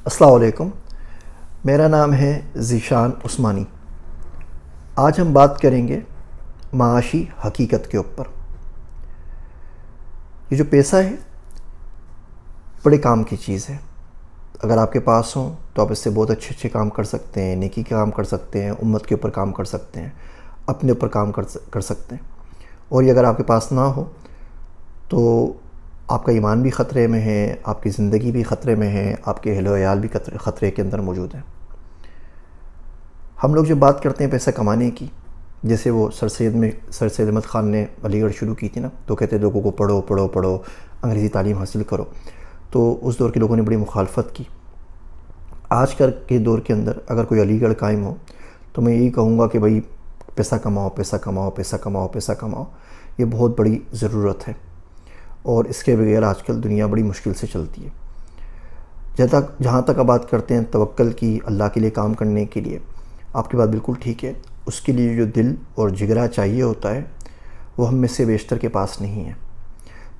السلام علیکم، میرا نام ہے ذیشان عثمانی۔ آج ہم بات کریں گے معاشی حقیقت کے اوپر۔ یہ جو پیسہ ہے بڑے کام کی چیز ہے۔ اگر آپ کے پاس ہوں تو آپ اس سے بہت اچھے اچھے کام کر سکتے ہیں، نیکی کے کام کر سکتے ہیں، امت کے اوپر کام کر سکتے ہیں، اپنے اوپر کام کر سکتے ہیں۔ اور یہ اگر آپ کے پاس نہ ہو تو آپ کا ایمان بھی خطرے میں ہے، آپ کی زندگی بھی خطرے میں ہے، آپ کے اہل و عیال بھی خطرے کے اندر موجود ہیں۔ ہم لوگ جب بات کرتے ہیں پیسہ کمانے کی، جیسے وہ سر سید احمد خان نے علی گڑھ شروع کی تھی نا، تو کہتے لوگوں کو پڑھو پڑھو پڑھو، انگریزی تعلیم حاصل کرو، تو اس دور کے لوگوں نے بڑی مخالفت کی۔ آج کل کے دور کے اندر اگر کوئی علی گڑھ قائم ہو تو میں یہی کہوں گا کہ بھائی پیسہ کماؤ پیسہ کماؤ پیسہ کماؤ پیسہ کماؤ، یہ بہت بڑی ضرورت ہے، اور اس کے بغیر آج کل دنیا بڑی مشکل سے چلتی ہے۔ جہاں تک آپ بات کرتے ہیں توکل کی، اللہ کے لیے کام کرنے کے لیے، آپ کی بات بالکل ٹھیک ہے۔ اس کے لیے جو دل اور جگرا چاہیے ہوتا ہے وہ ہم میں سے بیشتر کے پاس نہیں ہے،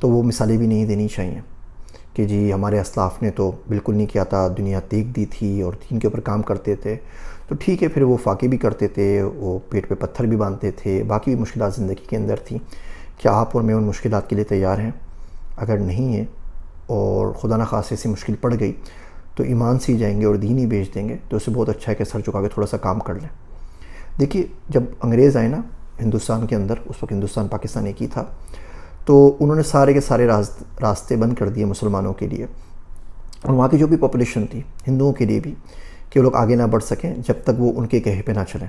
تو وہ مثالیں بھی نہیں دینی چاہیے کہ جی ہمارے اسلاف نے تو بالکل نہیں کیا تھا، دنیا تیگ دی تھی اور دین کے اوپر کام کرتے تھے، تو ٹھیک ہے، پھر وہ فاقے بھی کرتے تھے، وہ پیٹ پہ پتھر بھی باندھتے تھے، باقی بھی مشکلات زندگی کے اندر تھیں۔ کیا آپ اور میں ان مشکلات کے لیے تیار ہیں؟ اگر نہیں ہیں اور خدا نخواستہ ایسی مشکل پڑ گئی تو ایمان سے ہی جائیں گے اور دین ہی بیچ دیں گے، تو اس سے بہت اچھا ہے کہ سر جھکا کے تھوڑا سا کام کر لیں۔ دیکھیے، جب انگریز آئے نا ہندوستان کے اندر، اس وقت ہندوستان پاکستان ایک ہی تھا، تو انہوں نے سارے کے سارے راستے بند کر دیے مسلمانوں کے لیے، اور وہاں کی جو بھی پاپولیشن تھی، ہندوؤں کے لیے بھی، کہ وہ لوگ آگے نہ بڑھ سکیں جب تک وہ ان کے کہے پہ نہ چلیں،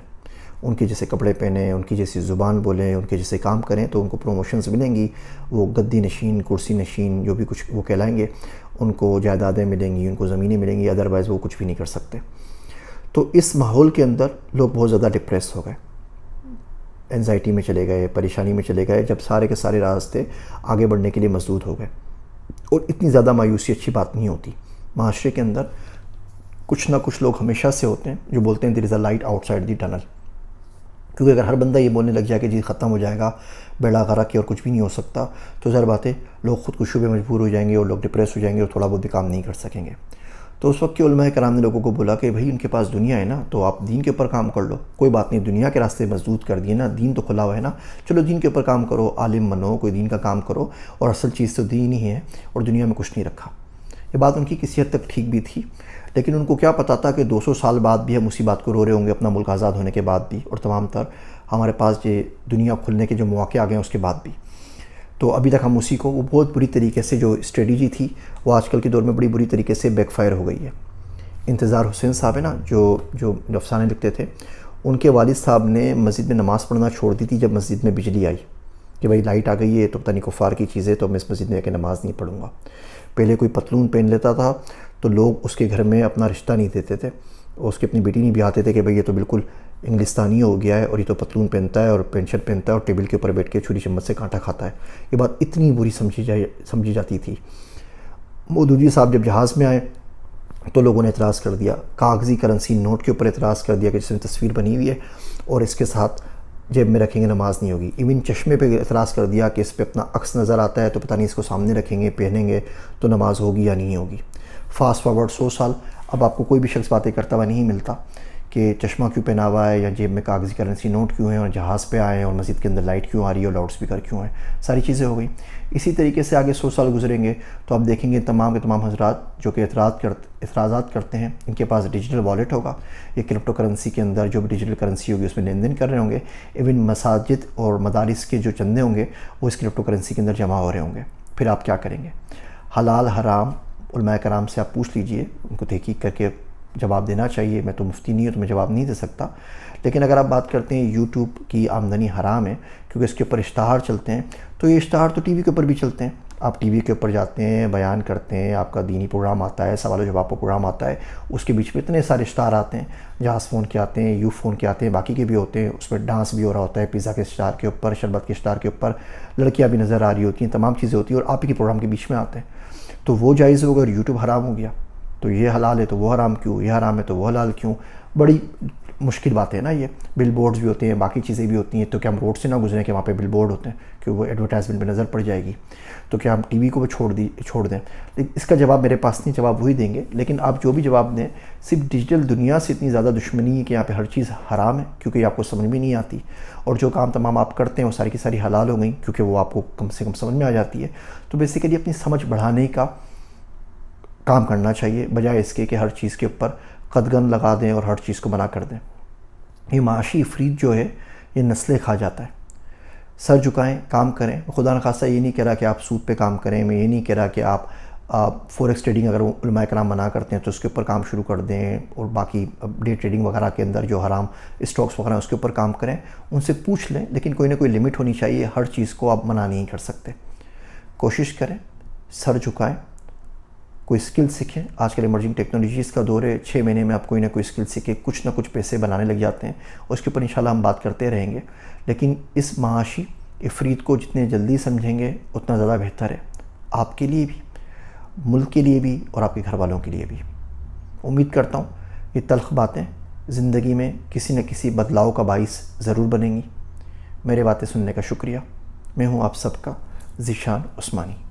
ان کے جیسے کپڑے پہنیں، ان کی جیسی زبان بولیں، ان کے جیسے کام کریں تو ان کو پروموشنز ملیں گی، وہ گدی نشین، کرسی نشین، جو بھی کچھ وہ کہلائیں گے، ان کو جائیدادیں ملیں گی، ان کو زمینیں ملیں گی، ادروائز وہ کچھ بھی نہیں کر سکتے۔ تو اس ماحول کے اندر لوگ بہت زیادہ ڈپریس ہو گئے، انزائٹی میں چلے گئے، پریشانی میں چلے گئے، جب سارے کے سارے راستے آگے بڑھنے کے لیے مسدود ہو گئے۔ اور اتنی زیادہ مایوسی اچھی بات نہیں ہوتی۔ معاشرے کے اندر کچھ نہ کچھ لوگ ہمیشہ سے ہوتے ہیں جو بولتے ہیں there is a light outside the tunnel, کیونکہ اگر ہر بندہ یہ بولنے لگ جائے کہ جی ختم ہو جائے گا، بیڑا غرق ہے اور کچھ بھی نہیں ہو سکتا، تو ظاہر بات ہے لوگ خودکشی پہ مجبور ہو جائیں گے اور لوگ ڈپریس ہو جائیں گے اور تھوڑا بہت بھی کام نہیں کر سکیں گے۔ تو اس وقت کے علماء کرام نے لوگوں کو بولا کہ بھائی ان کے پاس دنیا ہے نا، تو آپ دین کے اوپر کام کر لو، کوئی بات نہیں، دنیا کے راستے مسدود کر دیے نا، دین تو کھلا ہوا ہے نا، چلو دین کے اوپر کام کرو، عالم بنو، کوئی دین کا کام کرو، اور اصل چیز تو دین ہی ہے، اور دنیا میں کچھ نہیں رکھا۔ یہ بات ان کی کسی حد تک ٹھیک بھی تھی، لیکن ان کو کیا پتہ تھا کہ 200 سال بعد بھی ہم اسی بات کو رو رہے ہوں گے، اپنا ملک آزاد ہونے کے بعد بھی، اور تمام تر ہمارے پاس یہ دنیا کھلنے کے جو مواقع آ گئے ہیں اس کے بعد بھی۔ تو ابھی تک ہم اسی کو، وہ بہت بری طریقے سے جو اسٹریٹجی تھی وہ آج کل کے دور میں بڑی بری طریقے سے بیک فائر ہو گئی ہے۔ انتظار حسین صاحب ہے نا، جو افسانے لکھتے تھے، ان کے والد صاحب نے مسجد میں نماز پڑھنا چھوڑ دی تھی جب مسجد میں بجلی آئی، کہ بھائی لائٹ آ گئی ہے تو پتہ نہیں کفار کی چیز ہے، تو میں اس مسجد میں آ کے نماز نہیں پڑھوں گا۔ پہلے کوئی پتلون پہن لیتا تھا تو لوگ اس کے گھر میں اپنا رشتہ نہیں دیتے تھے، اور اس کی اپنی بیٹی نہیں بھی آتے تھے کہ بھئی یہ تو بالکل انگلستانی ہو گیا ہے، اور یہ تو پتلون پہنتا ہے اور پینٹ شرٹ پہنتا ہے اور ٹیبل کے اوپر بیٹھ کے چھری چمچ سے کانٹا کھاتا ہے۔ یہ بات اتنی بری سمجھی جاتی تھی۔ مودودی صاحب جب جہاز میں آئے تو لوگوں نے اعتراض کر دیا، کاغذی کرنسی نوٹ کے اوپر اعتراض کر دیا کہ جس میں تصویر بنی ہوئی ہے اور اس کے ساتھ جیب میں رکھیں گے نماز نہیں ہوگی۔ ایون چشمے پہ اعتراض کر دیا کہ اس پہ اپنا عکس نظر آتا ہے تو پتہ نہیں اس کو سامنے رکھیں گے، پہنیں گے تو نماز ہوگی یا نہیں ہوگی۔ فاسٹ فارورڈ 100 سال، اب آپ کو کوئی بھی شخص باتیں کرتا ہوا نہیں ملتا کہ چشمہ کیوں پہنا ہوا ہے، یا جیب میں کاغذی کرنسی نوٹ کیوں ہیں، اور جہاز پہ آئے ہیں، اور مسجد کے اندر لائٹ کیوں آ رہی ہے، اور لاؤڈ اسپیکر کیوں ہیں، ساری چیزیں ہو گئیں۔ اسی طریقے سے آگے 100 سال گزریں گے تو آپ دیکھیں گے تمام کے تمام حضرات جو کہ اعتراضات کرتے ہیں، ان کے پاس ڈیجیٹل والیٹ ہوگا، یہ کرپٹو کرنسی کے اندر جو بھی ڈیجیٹل کرنسی ہوگی اس میں لین دین کر رہے ہوں گے۔ ایون مساجد اور مدارس کے جو چندے ہوں گے وہ اس کرپٹو کرنسی کے اندر جمع ہو رہے ہوں گے۔ پھر آپ کیا کریں گے؟ حلال حرام علماء کرام سے آپ پوچھ لیجئے، ان کو تحقیق کر کے جواب دینا چاہیے۔ میں تو مفتی نہیں ہوں تو میں جواب نہیں دے سکتا، لیکن اگر آپ بات کرتے ہیں یوٹیوب کی آمدنی حرام ہے کیونکہ اس کے اوپر اشتہار چلتے ہیں، تو یہ اشتہار تو ٹی وی کے اوپر بھی چلتے ہیں۔ آپ ٹی وی کے اوپر جاتے ہیں، بیان کرتے ہیں، آپ کا دینی پروگرام آتا ہے، سوال و جواب کا پروگرام آتا ہے، اس کے بیچ میں اتنے سارے اشتہار آتے ہیں، جہاز فون کے آتے ہیں، یو فون کے آتے ہیں، باقی کے بھی ہوتے ہیں، اس میں ڈانس بھی ہو رہا ہوتا ہے، پیزا کے اشتہار کے اوپر، شربت کے اشتہار کے اوپر، لڑکیاں بھی نظر آ رہی ہوتی ہیں، تمام چیزیں ہوتی ہیں، اور آپ ہی کے پروگرام کے بیچ میں آتے ہیں۔ تو وہ جائز ہوگا اور یوٹیوب حرام ہو گیا، تو یہ حلال ہے تو وہ حرام کیوں، یہ حرام ہے تو وہ حلال کیوں؟ بڑی مشکل بات ہے نا، یہ بل بورڈز بھی ہوتے ہیں، باقی چیزیں بھی ہوتی ہیں، تو کیا ہم روڈ سے نہ گزریں کہ وہاں پہ بل بورڈ ہوتے ہیں کہ وہ ایڈورٹائزمنٹ پہ نظر پڑ جائے گی؟ تو کیا ہم ٹی وی کو بھی چھوڑ دیں؟ لیکن اس کا جواب میرے پاس نہیں، جواب وہی دیں گے، لیکن آپ جو بھی جواب دیں، صرف ڈیجیٹل دنیا سے اتنی زیادہ دشمنی ہے کہ یہاں پہ ہر چیز حرام ہے کیونکہ یہ آپ کو سمجھ میں نہیں آتی، اور جو کام تمام آپ کرتے ہیں وہ ساری کی ساری حلال ہو گئیں کیونکہ وہ آپ کو کم سے کم سمجھ میں آ جاتی ہے۔ تو بیسیکلی اپنی سمجھ بڑھانے کا کام کرنا چاہیے، بجائے اس کے کہ ہر چیز کے اوپر قدغن لگا دیں اور ہر چیز کو منع کر دیں۔ یہ معاشی افریط جو ہے یہ نسلیں کھا جاتا ہے۔ سر جھکائیں، کام کریں۔ خدا نخواستہ یہ نہیں کہہ رہا کہ آپ سود پہ کام کریں، میں یہ نہیں کہہ رہا کہ آپ فوریکس ٹریڈنگ اگر علماء کرام منع کرتے ہیں تو اس کے اوپر کام شروع کر دیں، اور باقی ڈے ٹریڈنگ وغیرہ کے اندر جو حرام اسٹاکس وغیرہ اس کے اوپر کام کریں، ان سے پوچھ لیں، لیکن کوئی نہ کوئی لمٹ ہونی چاہیے، ہر چیز کو آپ منع نہیں کر سکتے۔ کوشش کریں، سر جھکائیں، کوئی سکل سیکھیں۔ آج کل ایمرجنگ ٹیکنالوجیز کا دور ہے، 6 مہینے میں آپ کوئی نہ کوئی سکل سیکھیں، کچھ نہ کچھ پیسے بنانے لگ جاتے ہیں، اور اس کے اوپر انشاءاللہ ہم بات کرتے رہیں گے۔ لیکن اس معاشی افریط کو جتنے جلدی سمجھیں گے اتنا زیادہ بہتر ہے، آپ کے لیے بھی، ملک کے لیے بھی، اور آپ کے گھر والوں کے لیے بھی۔ امید کرتا ہوں یہ تلخ باتیں زندگی میں کسی نہ کسی بدلاؤ کا باعث ضرور بنیں گی۔ میرے باتیں سننے کا شکریہ۔ میں ہوں آپ سب کا ذیشان عثمانی۔